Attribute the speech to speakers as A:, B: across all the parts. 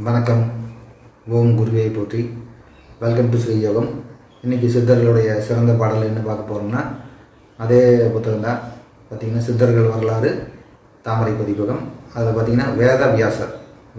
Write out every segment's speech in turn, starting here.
A: வணக்கம். ஓம் குருவே போற்றி. வெல்கம் டு ஸ்ரீ யோகம். இன்றைக்கி சித்தர்களுடைய சிறந்த பாடல் என்ன பார்க்க போகிறோம்னா, அதே புத்தகம் தான். பார்த்திங்கன்னா சித்தர்கள் வரலாறு தாமரை பதிப்பகம். அதில் பார்த்திங்கன்னா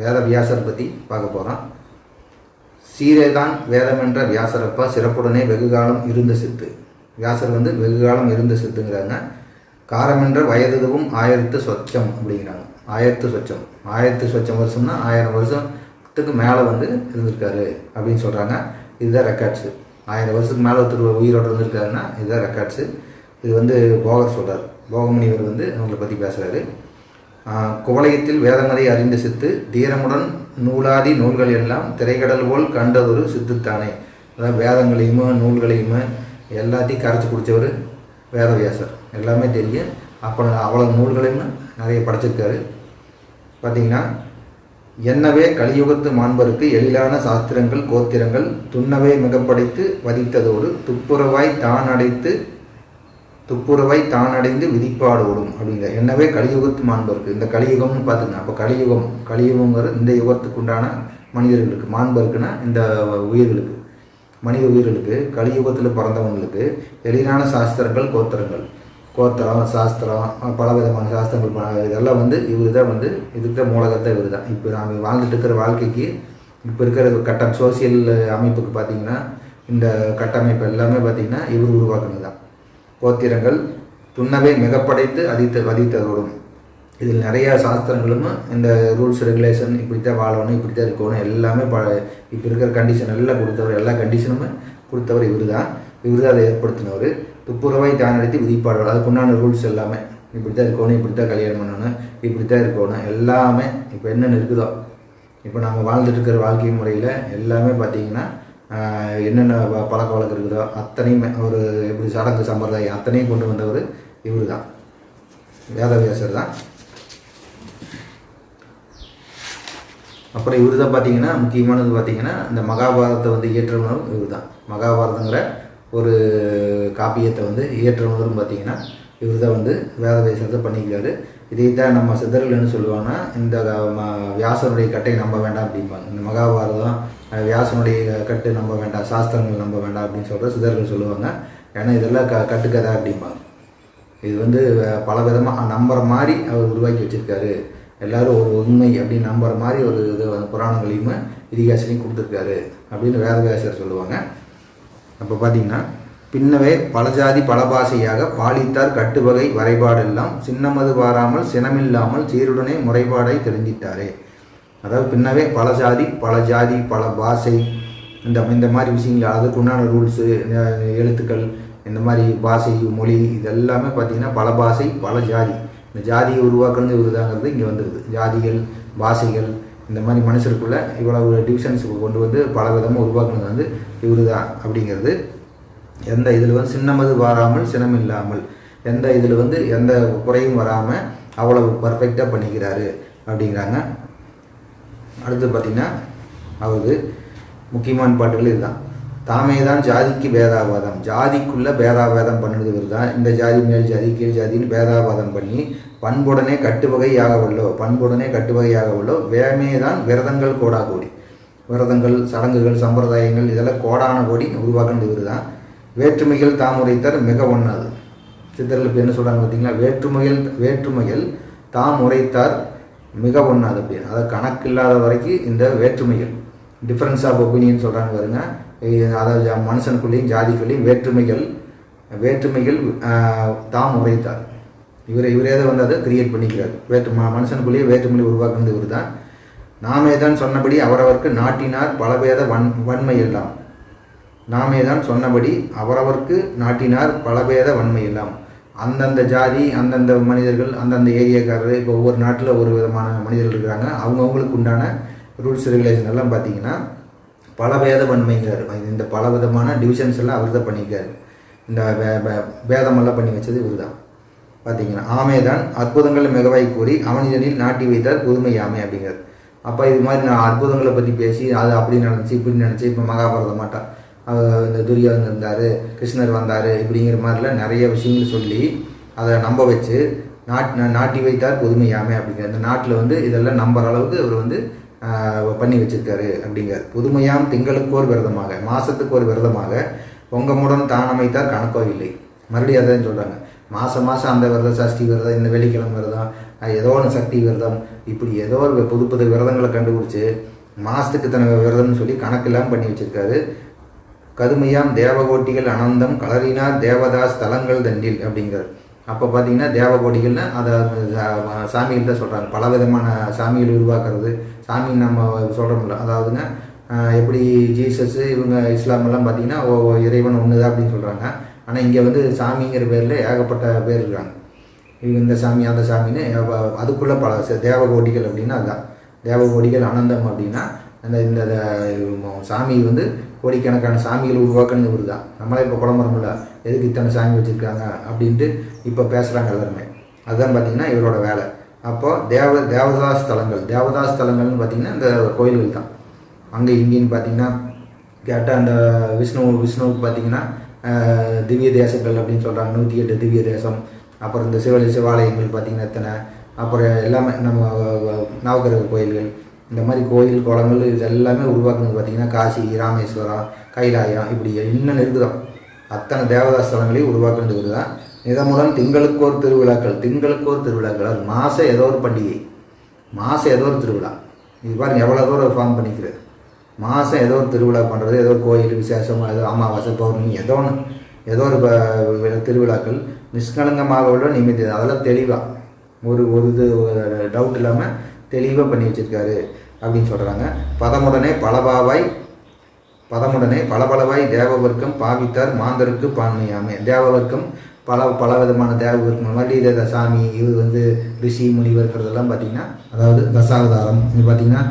A: வேதவியாசர் பற்றி பார்க்க போகிறோம். சீரேதான் வேதமென்ற வியாசரப்பா சிறப்புடனே வெகுகாலம் இருந்த சித்து. வியாசர் வெகுகாலம் இருந்த சித்துங்கிறாங்க. காரமென்ற வயதுவும் 1000 சொச்சம் அப்படிங்கிறாங்க. 1000 சொச்சம் வருஷம்னா 1000 வருஷத்துக்கு மேலே இருந்திருக்காரு அப்படின்னு சொல்கிறாங்க. இதுதான் ரெக்கார்ட்ஸு. 1000 வருஷத்துக்கு மேலே ஒருத்தர் உயிரோடு இருந்திருக்காருன்னா இதுதான் ரெக்கார்ட்ஸு. இது போகர் சொல்கிறார். போகமுனிவர் அவங்களை பற்றி பேசுகிறாரு. குவலயத்தில் வேதமதை அறிந்த சித்து தீரமுடன் நூலாதி நூல்கள் எல்லாம் திரைக்கடல் போல் கண்டதொரு சித்துத்தானே. அதாவது வேதங்களையுமே நூல்களையுமே எல்லாத்தையும் கரைச்சி குடித்தவர் வேதவியாசர். எல்லாமே தெரியும். அவ்வளோ நூல்களையுமே நிறைய படைச்சிருக்காரு. பார்த்திங்கன்னா, என்னவே கலியுகத்து மாண்பருக்கு எழிலான சாஸ்திரங்கள் கோத்திரங்கள் துண்ணவே மிகப்படைத்து வதித்ததோடு துப்புரவாய் தானடைந்து விதிப்பாடு ஓடும் அப்படிங்கிற. என்னவே கலியுகத்து மாண்பருக்கு, இந்த கலியுகம்னு பார்த்துங்க. அப்போ கலியுகங்கிறது இந்த யுகத்துக்கு உண்டான மனிதர்களுக்கு, மாண்பருக்குன்னா இந்த உயிர்களுக்கு, மனித உயிர்களுக்கு, கலியுகத்தில் பிறந்தவங்களுக்கு எளிதான சாஸ்திரங்கள் கோத்திரம் சாஸ்திரம், பல விதமான சாஸ்திரங்கள் இதெல்லாம் இவர் தான் இதுக்கு மூலகத்தை இவர் தான். இப்போ நாம் வாழ்ந்துட்டு இருக்கிற வாழ்க்கைக்கு இப்போ இருக்கிற கட்டம் சோசியல் அமைப்புக்கு பார்த்திங்கன்னா, இந்த கட்டமைப்பு எல்லாமே பார்த்திங்கன்னா இவர் உருவாக்குனது தான். கோத்திரங்கள் துண்ணவே மிகப்படைத்து வதித்ததோடும் இதில் நிறையா சாஸ்திரங்களும் இந்த ரூல்ஸ் ரெகுலேஷன், இப்படித்தான் வாழணும், இப்படித்தான் இருக்கணும், எல்லாமே இப்போ இருக்கிற கண்டிஷன் எல்லாம் கொடுத்தவர், எல்லா கண்டிஷனுமே கொடுத்தவர் இவர் தான் அதை ஏற்படுத்தினவர். துப்புரவாய் தானடைத்து விதிப்பாடு, அதுக்குண்டான ரூல்ஸ் எல்லாமே இப்படி தான் இருக்கணும், இப்படி தான் கல்யாணம் பண்ணணும், இப்படி தான் இருக்கணும், எல்லாமே இப்போ என்னென்ன இருக்குதோ, இப்போ நம்ம வாழ்ந்துட்டு இருக்கிற வாழ்க்கை முறையில் எல்லாமே பார்த்திங்கன்னா என்னென்ன பழக்க வழக்கம் இருக்குதோ அத்தனையுமே ஒரு எப்படி சடங்கு சம்பிரதாயம் அத்தனையும் கொண்டு வந்தவர் இவர் தான், வேதவியாசர் தான். அப்புறம் இவர் தான் பார்த்திங்கன்னா முக்கியமானது பார்த்திங்கன்னா இந்த மகாபாரதத்தை இயற்றுனரும் இவர் தான். மகாபாரதங்கிற ஒரு காப்பியத்தை இயற்றுனரும் பார்த்திங்கன்னா இவர் தான் வேதவியாசத்தை பண்ணிக்கிறாரு. இதைத்தான் நம்ம சித்தர்கள் என்ன சொல்லுவாங்கன்னா, இந்த வியாசனுடைய கட்டை நம்ப வேண்டாம் அப்படிம்பாங்க. இந்த மகாபாரதம் வியாசனுடைய கட்டு நம்ப வேண்டாம், சாஸ்திரங்கள் நம்ப வேண்டாம் அப்படின்னு சொல்கிற சித்தர்கள் சொல்லுவாங்க. ஏன்னா இதெல்லாம் கட்டுக்கதை அப்படிம்பாங்க. இது பல விதமாக நம்புற மாதிரி அவர் உருவாக்கி வச்சுருக்காரு. எல்லோரும் ஒரு உண்மை அப்படின்னு நம்புற மாதிரி ஒரு இது புராணங்களையுமே இதிகாசனையும் கொடுத்துருக்காரு அப்படின்னு வேதவியாசர் சொல்லுவாங்க. அப்போ பார்த்திங்கன்னா, பின்னவே பல ஜாதி பல பாசையாக பாலித்தார் கட்டுவகை வரைபாடெல்லாம் சின்னமது வாராமல் சினமில்லாமல் சீருடனே முறைப்பாடை தெரிஞ்சிட்டாரே. அதாவது பின்னவே பல ஜாதி பல பாஷை இந்த மாதிரி விஷயங்கள், அதுக்குண்டான ரூல்ஸு, எழுத்துக்கள், இந்த மாதிரி பாஷை மொழி இதெல்லாமே பார்த்திங்கன்னா பல பாஷை பல ஜாதி. இந்த ஜாதியை உருவாக்குறது இவருதாங்கிறது இங்கே வந்துடுது. ஜாதிகள் பாஷைகள் இந்த மாதிரி மனுஷருக்குள்ளே இவ்வளவு டிவிஷன்ஸ் கொண்டு பல விதமாக உருவாக்குனது இவர் தான் அப்படிங்கிறது. எந்த இதில் சின்னமது வாராமல் சினம் இல்லாமல், எந்த இதில் எந்த குறையும் வராமல் அவ்வளவு பர்ஃபெக்டாக பண்ணிக்கிறாரு அப்படிங்கிறாங்க. அடுத்து பார்த்திங்கன்னா அவருக்கு முக்கியமான பாட்டுகள் இதுதான். தாமே தான் ஜாதிக்கு பேதாவாதம், ஜாதிக்குள்ளே பேதாவாதம் பண்ணுறது இவர் தான். இந்த ஜாதி மேல் ஜாதி கீழ் ஜாதின்னு பேதாவாதம் பண்ணி பண்புடனே கட்டுவகையாகவல்லோ வேமே தான் விரதங்கள் கோடாகோடி. விரதங்கள் சடங்குகள் சம்பிரதாயங்கள் இதெல்லாம் கோடான கோடி உருவாக்குனது இவர் தான். வேற்றுமைகள் தாமுரைத்தார் மிக ஒண்ணாது. சித்தர்களுக்கு என்ன சொல்கிறாங்க பார்த்தீங்களா, வேற்றுமைகள் தாம் உரைத்தார் மிக ஒண்ணாது அப்படின்னு. அதாவது கணக்கு இல்லாத வரைக்கும் இந்த வேற்றுமைகள், டிஃப்ரென்ஸ் ஆஃப் ஒப்பீனியன் சொல்கிறாங்க பாருங்க. அதாவது மனுஷனுக்குள்ளேயும் ஜாதிக்குள்ளேயும் வேற்றுமைகள் தாம் உரைத்தார். இவரே தான் அதை கிரியேட் பண்ணிக்கிறார். மனுஷனுக்குள்ளேயே வேற்றுமொழி உருவாக்குனது இவர் தான். நாமே தான் சொன்னபடி அவரவர்க்கு நாட்டினார் பலவேத வன்மை எல்லாம். நாமே தான் சொன்னபடி அவரவர்க்கு நாட்டினார் பலவேத வன்மை எல்லாம். அந்தந்த ஜாதி அந்தந்த மனிதர்கள் அந்தந்த ஏரியாக்காரர், இப்போ ஒவ்வொரு நாட்டில் ஒரு விதமான மனிதர்கள் இருக்கிறாங்க. அவங்கவுங்களுக்கு உண்டான ரூல்ஸ் ரெகுலேஷன் எல்லாம் பார்த்திங்கன்னா பலவேத வன்மைங்கிறார். இந்த பல விதமான டிவிஷன்ஸ் எல்லாம் அவர் தான் பண்ணிக்கிறார். இந்த வேதமெல்லாம் பண்ணி வச்சது இவர் தான் பார்த்திங்கன்னா. ஆமைதான் அற்புதங்கள் மிகவாய் கூறி அவனிதனில் நாட்டி வைத்தார் புதுமை ஆமை அப்படிங்கிறார். அப்போ இது மாதிரி நான் அற்புதங்களை பற்றி பேசி அது அப்படி நினச்சி இப்படி நினச்சி இப்போ மகாபாரதம் மாட்டான் இந்த துரியோதனன் இருந்தார், கிருஷ்ணர் வந்தார், இப்படிங்கிற மாதிரிலாம் நிறைய விஷயங்கள் சொல்லி அதை நம்ப வச்சு நாட்டி வைத்தார் புதுமையாமே அப்படிங்கிற இந்த நாட்டில் வந்து இதெல்லாம் நம்புற அளவுக்கு இவர் வந்து பண்ணி வச்சிருக்காரு அப்படிங்கிறார். புதுமையாம் திங்களுக்கோர் விரதமாக, மாதத்துக்கு ஒரு விரதமாக பொங்கமுடன் தான் அமைத்தார் கணக்கோ இல்லை. மறுபடியும் அதான் சொல்கிறாங்க. மாதம் அந்த விரதம், சஷ்டி விரதம், இந்த வெள்ளிக்கிழமை விரதம், ஏதோ ஒன்று சக்தி விரதம், இப்படி ஏதோ ஒரு புது புது விரதங்களை கண்டுபிடிச்சி மாதத்துக்கு தன விரதம்னு சொல்லி கணக்கெல்லாம் பண்ணி வச்சிருக்காரு. கதுமையாம் தேவகோட்டிகள் அனந்தம் கலரினார் தேவதாஸ் தலங்கள் தண்டில் அப்படிங்கிறார். அப்போ பார்த்தீங்கன்னா தேவகோட்டிகள்னு அதை சாமிகள் தான் சொல்கிறாங்க. பல விதமான சாமிகள் உருவாக்குறது, சாமி நம்ம சொல்கிறோம்ல, அதாவதுங்க எப்படி ஜீசஸ் இவங்க இஸ்லாமெல்லாம் பார்த்தீங்கன்னா இறைவன் ஒன்று தான் அப்படின்னு சொல்கிறாங்க. ஆனால் இங்கே வந்து சாமிங்கிற பேரில் ஏகப்பட்ட பேர் இருக்காங்க. இந்த சாமி அந்த சாமின்னு அதுக்குள்ளே பல தேவகோட்டிகள் அப்படின்னா அதுதான். தேவகோடிகள் அனந்தம் அப்படின்னா அந்த இந்த சாமி வந்து கோடிக்கணக்கான சாமிகள் உருவாக்குன்னு இவர் தான். நம்மளே இப்போ குழம்புறோம்ல, எதுக்கு இத்தனை சாமி வச்சுருக்காங்க அப்படின்ட்டு இப்போ பேசுகிறாங்க எல்லாருமே. அதுதான் பார்த்திங்கன்னா இவரோட வேலை. அப்போது தேவதாஸ் தலங்கள்னு பார்த்திங்கன்னா இந்த கோயில்கள் தான். அங்கே இங்கேன்னு பார்த்திங்கன்னா கேட்டால் அந்த விஷ்ணுவுக்கு பார்த்திங்கன்னா திவ்ய தேசங்கள் அப்படின்னு சொல்கிறாங்க. 108 திவ்ய தேசம். அப்புறம் இந்த சிவாலயங்கள் பார்த்திங்கன்னா எத்தனை, அப்புறம் எல்லாமே நம்ம நவகிரக கோயில்கள், இந்த மாதிரி கோயில் குளங்கள் இது எல்லாமே உருவாக்குனது பார்த்திங்கன்னா காசி, ராமேஸ்வரம், கைலாயம், இப்படி இன்னும் இருக்குதோ அத்தனை தேவதாஸ் ஸ்தலங்களையும் உருவாக்குனது தான். இதமுடன் திங்களுக்கோர் திருவிழாக்கள், அது மாதம் ஏதோ ஒரு பண்டிகை, மாதம் ஏதோ ஒரு திருவிழா. இது பாருங்க எவ்வளோ தூரம் ஃபார்ம் பண்ணிக்கிறது. மாதம் ஏதோ ஒரு திருவிழா பண்ணுறது, ஏதோ ஒரு கோயில் விசேஷம், ஏதோ அமாவாசை, பௌர்ணமி, ஏதோ ஒரு திருவிழாக்கள் நிஷ்கலங்கமாக உள்ள நிமித்தி, அதெல்லாம் தெளிவாக ஒரு இது டவுட் இல்லாமல் தெளிவாக பண்ணி வச்சுருக்காரு அப்படின்னு சொல்கிறாங்க. பதமுடனே பலபலவாய் தேவவர்க்கம் பாவித்தார் மாந்தருக்கு பான்மையாமே. தேவவர்க்கம் பல விதமான தேவவர்க்கம் மாதிரி இதை சாமி இவர் வந்து ரிஷி முனிவர்கிறதெல்லாம் பார்த்திங்கன்னா, அதாவது தசாவதாரம் இது பார்த்திங்கன்னா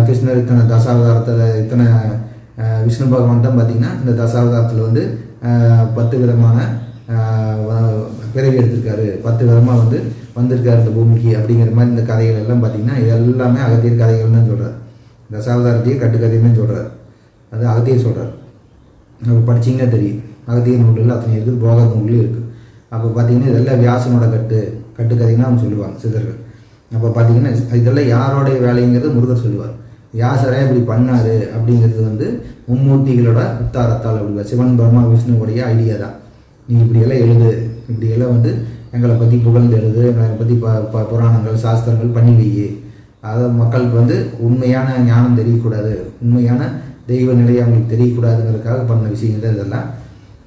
A: கிருஷ்ணர் இத்தனை தசாவதாரத்தில் விஷ்ணு பகவான் தான் பார்த்திங்கன்னா இந்த தசாவதாரத்தில் வந்து 10 விதமான பிறவி எடுத்திருக்காரு, 10 விதமாக வந்து வந்திருக்காரு இந்த பூமிக்கு அப்படிங்கிற மாதிரி இந்த கதைகள் எல்லாம் பார்த்திங்கன்னா இது எல்லாமே அகத்தியர் கதைகள் தான் சொல்கிறார். தசாவதாரத்தையும் கட்டுக்கதைன்னு சொல்கிறார். அது அகத்தியர் சொல்கிறார். நம்ம படிச்சிங்கன்னா தெரியும். அகத்தியர் நூல்கள் அத்தனை இருக்குது, போகர் நூல்களும் இருக்குது. அப்போ பார்த்திங்கன்னா இதெல்லாம் வியாசனோட கட்டுக்கதைன்னு அவங்க சொல்லுவாங்க சித்தர்கள். அப்போ பார்த்திங்கன்னா இதெல்லாம் யாரோடைய வேலைங்கிறது முருகர் சொல்லுவார். வியாசரே இப்படி பண்ணார் அப்படிங்கிறது வந்து மும்மூர்த்திகளோட உத்தாரத்தால் அப்படி சிவன் பிரம்மா விஷ்ணுவோடைய ஐடியா தான். நீ இப்படியெல்லாம் எழுது, இப்படியெல்லாம் வந்து எங்களை பற்றி புகழ்ந்து எழுது, எங்களை பற்றி புராணங்கள் சாஸ்திரங்கள் பண்ணி வையி. அதாவது மக்களுக்கு வந்து உண்மையான ஞானம் தெரியக்கூடாது, உண்மையான தெய்வ நிலையை அவங்களுக்கு தெரியக்கூடாதுங்கிறதுக்காக பண்ண விஷயங்கள் தான் இதெல்லாம்.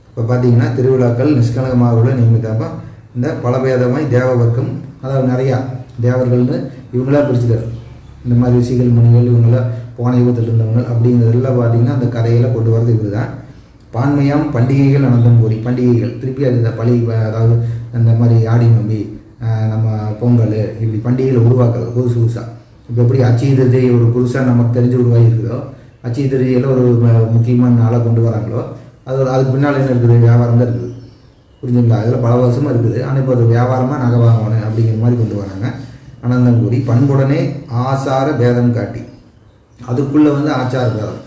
A: இப்போ பார்த்தீங்கன்னா திருவிழாக்கள் நிஷ்கலங்கமாக உள்ள நியமித்தாமல் இந்த பலபேதமாய் தேவவர்க்கம், அதாவது நிறையா தேவர்கள்னு இவங்களாம் பிரிச்சுட்டார். இந்த மாதிரி ரிஷிகள் முனிகள் இவங்களாம் போன யுகத்தில் இருந்தவங்க அப்படிங்கிறதெல்லாம் பார்த்திங்கன்னா அந்த கதையெல்லாம் கொண்டு வரது இவர் தான். பான்மையாம் பண்டிகைகள் அனந்தம் கூறி, பண்டிகைகள் திருப்பி அது இந்த அதாவது அந்த மாதிரி ஆடி நோம்பி, நம்ம பொங்கல், இப்படி பண்டிகைகளை உருவாக்குறது புதுசாக. இப்போ எப்படி அச்சய திருதி ஒரு புதுசாக நமக்கு தெரிஞ்சு உருவாகி இருக்குதோ, அச்சய திருதியில் ஒரு முக்கியமான நாளாக கொண்டு வராங்களோ, அதுக்கு பின்னால் என்ன இருக்குது, வியாபாரம் தான் இருக்குது. புரிஞ்சுங்களா? அதில் பல வருஷமாக இருக்குது. ஆனால் இப்போ அது வியாபாரமாக நகை வாங்கணும் அப்படிங்கிற மாதிரி கொண்டு வராங்க. அனந்தம் கூறி பண்புடனே ஆசார பேதம் காட்டி, அதுக்குள்ளே வந்து ஆச்சார பேதம்,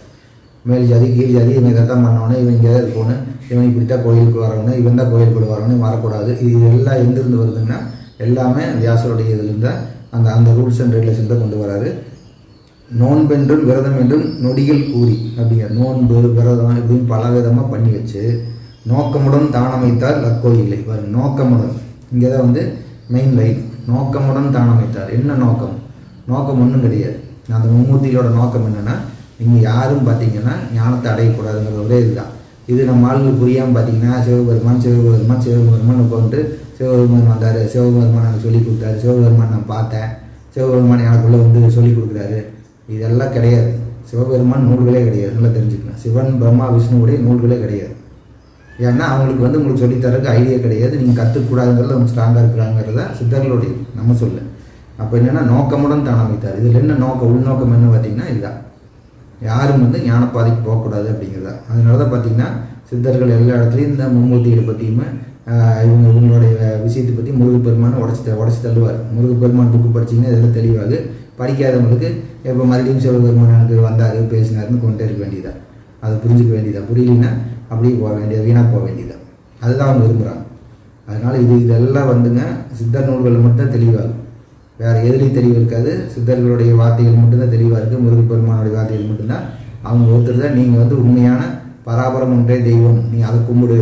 A: மேல் ஜாதி கீழ் ஜாதி, இவன் இதை தான் பண்ணணும், இவன் இங்கே தான் இருக்கணும், இவன் இப்படித்தான் கோயிலுக்கு வரணும், இவன் தான் கோயிலுக்குள்ள வரணும், வரக்கூடாது. இது எல்லாம் எங்கிருந்து வருதுன்னா எல்லாமே வியாசருடைய இதுலேருந்து அந்த ரூல்ஸ் அண்ட் ரெகுலேஷன் தான் கொண்டு வராரு. நோன்பென்றும் விரதம் என்றும் நொடிகள் கூறி அப்படிங்கிற நோன்பு விரதம் இப்படின்னு பல விதமாக பண்ணி வச்சு நோக்கமுடன் தானமைத்தார் லக்கோ இல்லை. பாருங்க, நோக்கமுடன் இங்கே தான் வந்து மெயின் லைன். நோக்கமுடன் தானமைத்தார். என்ன நோக்கம்? நோக்கம் ஒன்றும் கிடையாது. அந்த மும்மூர்த்திகளோட நோக்கம் என்னென்னா, இங்கே யாரும் பார்த்திங்கன்னா ஞானத்தை அடையக்கூடாதுங்கிற ஒரே இதுதான். இது நம்ம ஆளுங்களுக்கு புரியாமல் பார்த்திங்கன்னா சிவபெருமான் உட்காந்துட்டு சிவபெருமான் வந்தார், சிவபெருமான் எனக்கு சொல்லிக் கொடுத்தாரு, சிவபெருமான் நான் பார்த்தேன், சிவபெருமான் எனக்குள்ளே வந்து சொல்லிக் கொடுக்குறாரு, இதெல்லாம் கிடையாது. சிவபெருமான் நூல்களே கிடையாது. நல்லா தெரிஞ்சுக்கலாம். சிவன் பிரம்மா விஷ்ணுவுடைய நூல்களே கிடையாது. ஏன்னா அவங்களுக்கு வந்து உங்களுக்கு சொல்லித்தரக்கு ஐடியா கிடையாது, நீங்கள் கற்றுக்கூடாதுங்கிறது அவங்க ஸ்ட்ராங்காக இருக்கிறாங்கிறத சித்தர்களுடைய நம்ம சொல்ல. அப்போ என்னென்னா நோக்கமுடன் தானமைத்தார். இதில் என்ன நோக்கம், உள்நோக்கம் என்ன பார்த்திங்கன்னா இதுதான், யாரும் வந்து ஞானப்பாதைக்கு போகக்கூடாது அப்படிங்கிறதா. அதனால தான் பார்த்திங்கன்னா சித்தர்கள் எல்லா இடத்துலையும் இந்த மும்மூர்த்திகளை பற்றியுமே இவங்களுடைய விஷயத்தை பற்றி முருகப்பெருமானை உடச்சி தள்ளுவார். முருகப்பெருமான் புக்கு படிச்சிங்கன்னா இதெல்லாம் தெளிவாக, படிக்காதவங்களுக்கு இப்போ மறுபடியும் சிவபெருமான் எனக்கு வந்தார் பேசினாருன்னு கொண்டே இருக்க வேண்டியதான். அதை புரிஞ்சுக்க வேண்டியதான். புரியலைன்னா அப்படியே போக வேண்டியது, வீணாக போக வேண்டியதான். அதுதான் அவங்க விரும்புகிறாங்க. அதனால் இதெல்லாம் வந்துங்க சித்தர் நூல்கள் மட்டும்தான் தெளிவாகும், வேறு எதுலேயும் தெளிவு இருக்காது. சித்தர்களுடைய வார்த்தைகள் மட்டும்தான் தெளிவாக இருக்குது. முருகப்பெருமானுடைய வார்த்தைகள் மட்டும்தான். அவங்க ஒருத்தர் தான் நீங்கள் வந்து உண்மையான பராபரம் ஒன்றே தெய்வம், நீ அதை கும்பிடு,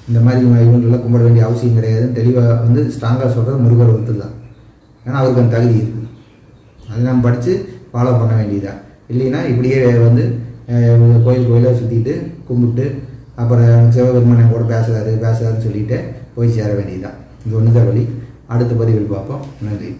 A: இந்த மாதிரி இவங்களெல்லாம் கும்பிட வேண்டிய அவசியம் கிடையாதுன்னு தெளிவாக வந்து ஸ்ட்ராங்காக சொல்கிறது முருகர் ஒருத்தர் தான். ஏன்னா அவருக்கு அந்த தகுதி இருக்குது. அதை நம்ம படித்து ஃபாலோ பண்ண வேண்டியதுதான். இல்லைன்னா இப்படியே வந்து கோயிலாக சுற்றிட்டு கும்பிட்டு அப்புறம் சிவபெருமான் கூட பேசுகிறாருன்னு சொல்லிட்டு போய் சேர வேண்டியதுதான். இது ஒன்று தான் வழி. அடுத்த பதிவில் பார்ப்போம். நன்றி.